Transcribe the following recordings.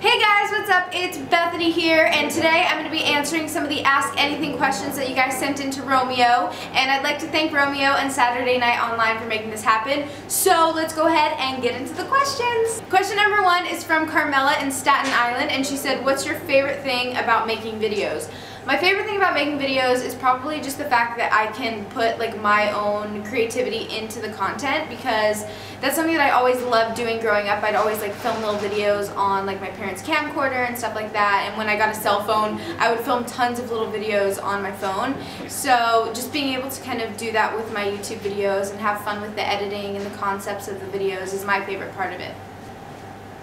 Hey guys, what's up? It's Bethany here, and today I'm going to be answering some of the Ask Anything questions that you guys sent in to Romeo, and I'd like to thank Romeo and Saturday Night Online for making this happen. So let's go ahead and get into the questions. Question number 1 is from Carmela in Staten Island, and she said, what's your favorite thing about making videos? My favorite thing about making videos is probably just the fact that I can put like my own creativity into the content, because that's something that I always loved doing growing up. I'd always like film little videos on like my parents' camcorder and stuff like that, and when I got a cell phone I would film tons of little videos on my phone. So just being able to kind of do that with my YouTube videos and have fun with the editing and the concepts of the videos is my favorite part of it.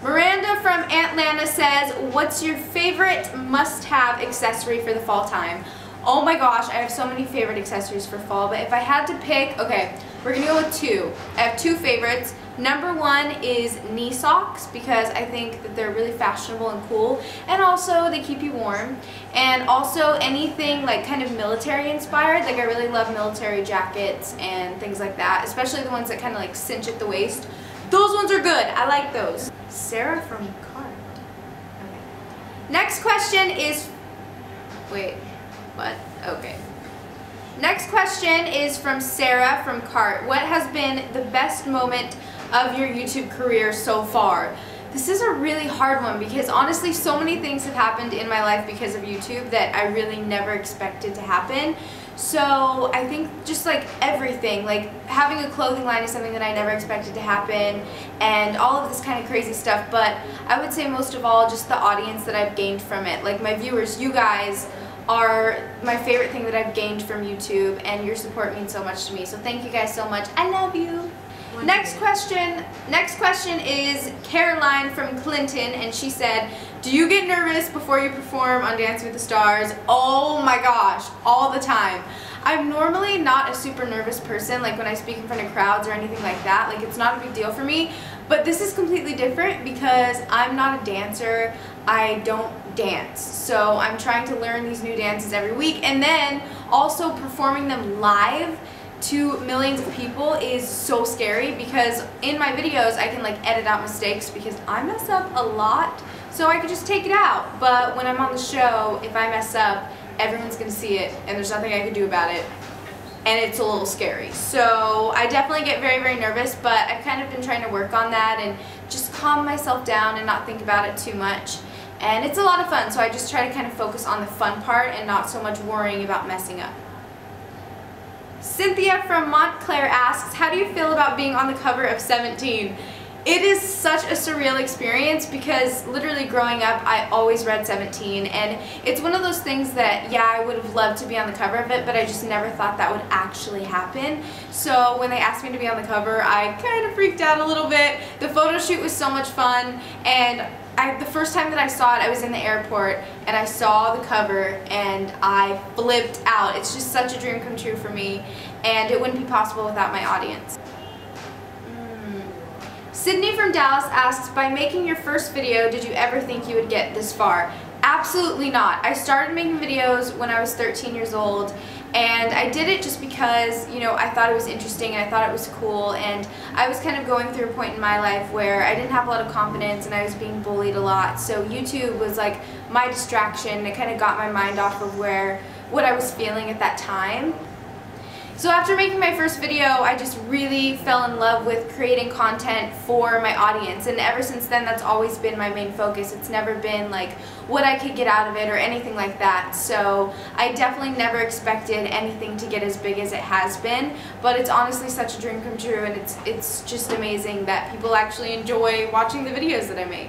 Miranda from Atlanta says, what's your favorite must-have accessory for the fall time? Oh my gosh, I have so many favorite accessories for fall, but if I had to pick, okay, we're going to go with 2. I have 2 favorites. Number 1 is knee socks, because I think that they're really fashionable and cool, and also they keep you warm. And also anything like kind of military inspired, like I really love military jackets and things like that, especially the ones that kind of like cinch at the waist. Those ones are good. I like those. Sarah from Cart. Okay. Next question is, wait, what? Okay. Next question is from Sarah from Cart. What has been the best moment of your YouTube career so far? This is a really hard one, because honestly so many things have happened in my life because of YouTube that I really never expected to happen. So I think just like everything, like having a clothing line is something that I never expected to happen, and all of this kind of crazy stuff, but I would say most of all just the audience that I've gained from it. Like my viewers, you guys are my favorite thing that I've gained from YouTube, and your support means so much to me. So thank you guys so much. I love you. Next question is Caroline from Clinton, and she said, do you get nervous before you perform on Dancing with the Stars? Oh my gosh, all the time. I'm normally not a super nervous person, like when I speak in front of crowds or anything like that. Like, it's not a big deal for me, but this is completely different because I'm not a dancer. I don't dance, so I'm trying to learn these new dances every week, and then also performing them live to millions of people is so scary, because in my videos I can like edit out mistakes because I mess up a lot, so I could just take it out. But when I'm on the show, if I mess up, everyone's gonna see it and there's nothing I can do about it, and it's a little scary. So I definitely get very, very nervous, but I've kind of been trying to work on that and just calm myself down and not think about it too much. And it's a lot of fun, so I just try to kind of focus on the fun part and not so much worrying about messing up. Cynthia from Montclair asks, how do you feel about being on the cover of 17? It is such a surreal experience, because literally growing up I always read 17, and it's one of those things that, yeah, I would have loved to be on the cover of it, but I just never thought that would actually happen. So when they asked me to be on the cover, I kind of freaked out a little bit. The photo shoot was so much fun, and the first time that I saw it, I was in the airport and I saw the cover and I flipped out. It's just such a dream come true for me, and it wouldn't be possible without my audience. Sydney from Dallas asks, by making your first video, did you ever think you would get this far? Absolutely not. I started making videos when I was 13 years old, and I did it just because, you know, I thought it was interesting and I thought it was cool, and I was kind of going through a point in my life where I didn't have a lot of confidence and I was being bullied a lot, so YouTube was like my distraction. It kind of got my mind off of what I was feeling at that time. So after making my first video, I just really fell in love with creating content for my audience, and ever since then that's always been my main focus. It's never been like what I could get out of it or anything like that. So I definitely never expected anything to get as big as it has been, but it's honestly such a dream come true, and it's just amazing that people actually enjoy watching the videos that I make.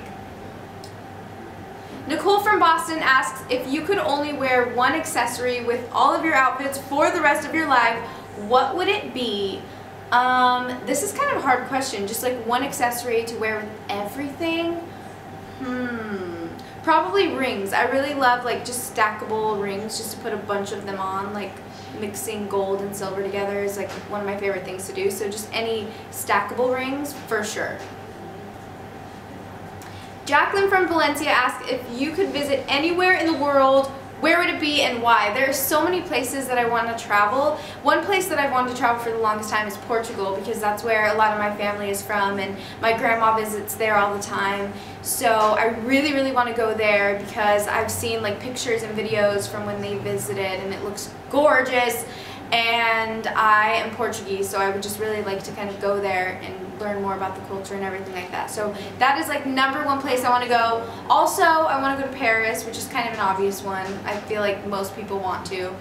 Nicole from Boston asks, if you could only wear one accessory with all of your outfits for the rest of your life, what would it be? This is kind of a hard question. Just like one accessory to wear with everything? Probably rings. I really love like just stackable rings, just to put a bunch of them on. Like mixing gold and silver together is like one of my favorite things to do. So just any stackable rings for sure. Jacqueline from Valencia asks, if you could visit anywhere in the world, where would it be and why? There are so many places that I want to travel. One place that I've wanted to travel for the longest time is Portugal, because that's where a lot of my family is from and my grandma visits there all the time. So I really, really want to go there because I've seen like pictures and videos from when they visited and it looks gorgeous, and I am Portuguese, so I would just really like to kind of go there and learn more about the culture and everything like that. So that is like #1 place I want to go. Also, I want to go to Paris, which is kind of an obvious one. I feel like most people want to.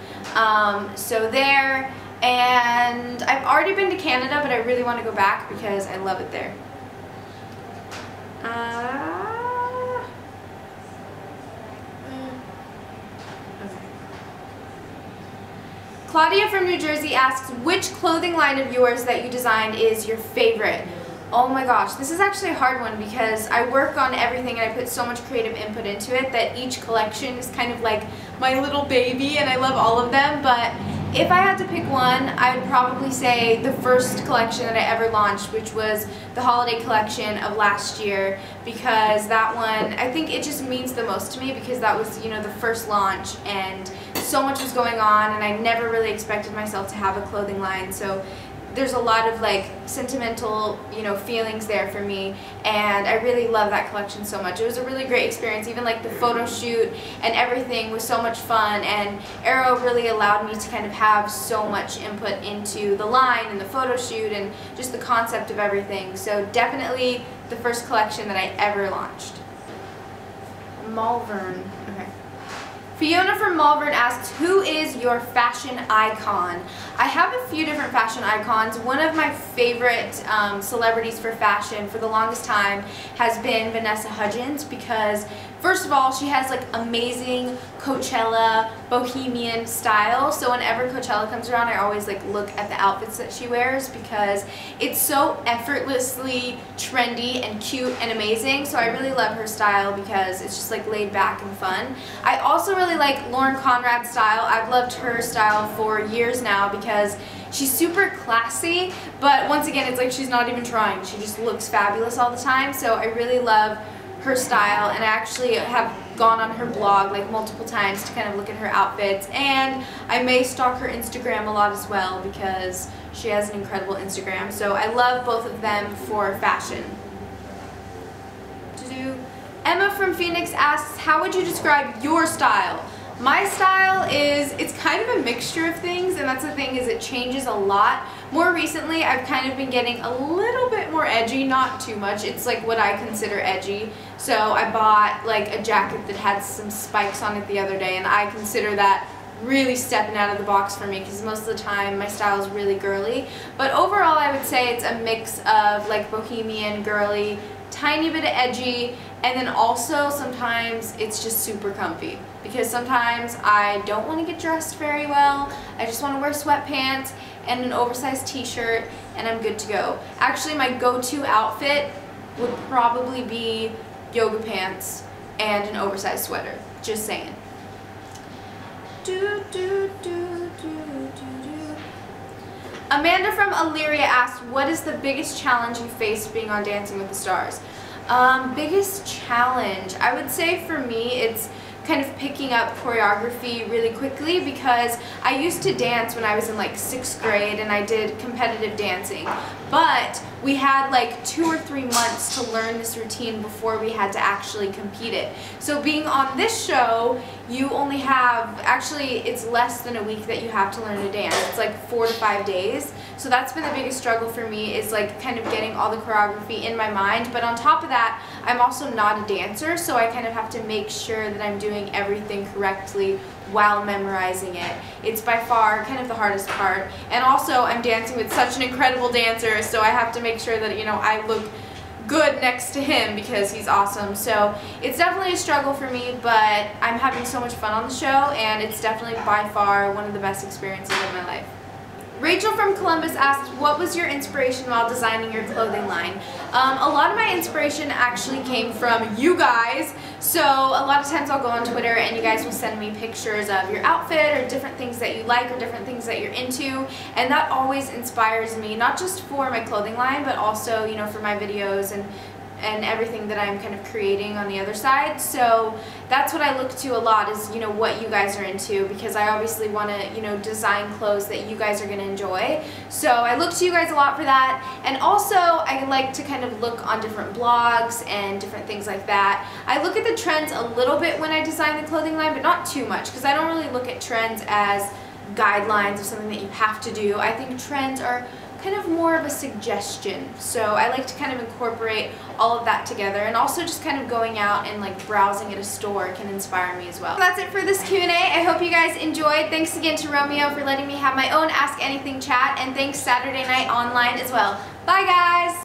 So there, and I've already been to Canada, but I really want to go back because I love it there. Claudia from New Jersey asks, which clothing line of yours that you designed is your favorite? Oh my gosh, this is actually a hard one because I work on everything and I put so much creative input into it that each collection is kind of like my little baby, and I love all of them. But if I had to pick one, I would probably say the first collection that I ever launched, which was the holiday collection of last year, because that one, I think it just means the most to me because that was, you know, the first launch and so much was going on and I never really expected myself to have a clothing line. So there's a lot of like sentimental, you know, feelings there for me, and I really love that collection so much. It was a really great experience. Even like the photo shoot and everything was so much fun, and Arrow really allowed me to kind of have so much input into the line and the photo shoot and just the concept of everything. So definitely the first collection that I ever launched. Malvern. Okay. Fiona from Malvern asks, who is your fashion icon? I have a few different fashion icons. One of my favorite celebrities for fashion for the longest time has been Vanessa Hudgens, because first of all, she has like amazing Coachella bohemian style. So whenever Coachella comes around, I always like look at the outfits that she wears because it's so effortlessly trendy and cute and amazing. So I really love her style because it's just like laid back and fun. I also really like Lauren Conrad's style. I've loved her style for years now because she's super classy, but once again, it's like she's not even trying. She just looks fabulous all the time. So I really love her style, and I actually have gone on her blog like multiple times to kind of look at her outfits, and I may stalk her Instagram a lot as well because she has an incredible Instagram. So I love both of them for fashion. Emma from Phoenix asks, how would you describe your style? My style is, it's kind of a mixture of things, and that's the thing, is it changes a lot. More recently, I've kind of been getting a little bit more edgy, not too much. It's like what I consider edgy. So I bought like a jacket that had some spikes on it the other day, and I consider that really stepping out of the box for me because most of the time my style is really girly. But overall, I would say it's a mix of like bohemian, girly, tiny bit of edgy, and then also sometimes it's just super comfy because sometimes I don't want to get dressed very well. I just want to wear sweatpants and an oversized t-shirt and I'm good to go. Actually, my go-to outfit would probably be yoga pants and an oversized sweater. Just saying. Amanda from Illyria asks, what is the biggest challenge you faced being on Dancing with the Stars? Biggest challenge, I would say for me it's kind of picking up choreography really quickly because I used to dance when I was in like 6th grade and I did competitive dancing, but we had like 2 or 3 months to learn this routine before we had to actually compete it. So being on this show, you only have, actually it's less than a week that you have to learn to dance. It's like 4 to 5 days. So that's been the biggest struggle for me, is like kind of getting all the choreography in my mind. But on top of that, I'm also not a dancer, so I kind of have to make sure that I'm doing everything correctly while memorizing it. It's by far kind of the hardest part. And also I'm dancing with such an incredible dancer, so I have to make sure that, you know, I look good next to him because he's awesome. So it's definitely a struggle for me, but I'm having so much fun on the show, and it's definitely by far one of the best experiences of my life. Rachel from Columbus asked, what was your inspiration while designing your clothing line? A lot of my inspiration actually came from you guys. So a lot of times I'll go on Twitter and you guys will send me pictures of your outfit or different things that you like or different things that you're into, and that always inspires me, not just for my clothing line but also, you know, for my videos and and everything that I'm kind of creating on the other side. So that's what I look to a lot, is, you know, what you guys are into, because I obviously want to, you know, design clothes that you guys are going to enjoy. So I look to you guys a lot for that. And also I like to kind of look on different blogs and different things like that. I look at the trends a little bit when I design the clothing line, but not too much, because I don't really look at trends as guidelines of something that you have to do. I think trends are kind of more of a suggestion. So I like to kind of incorporate all of that together, and also just kind of going out and like browsing at a store can inspire me as well. So that's it for this Q&A. I hope you guys enjoyed. Thanks again to Romeo for letting me have my own Ask Anything chat, and thanks Saturday Night Online as well. Bye guys!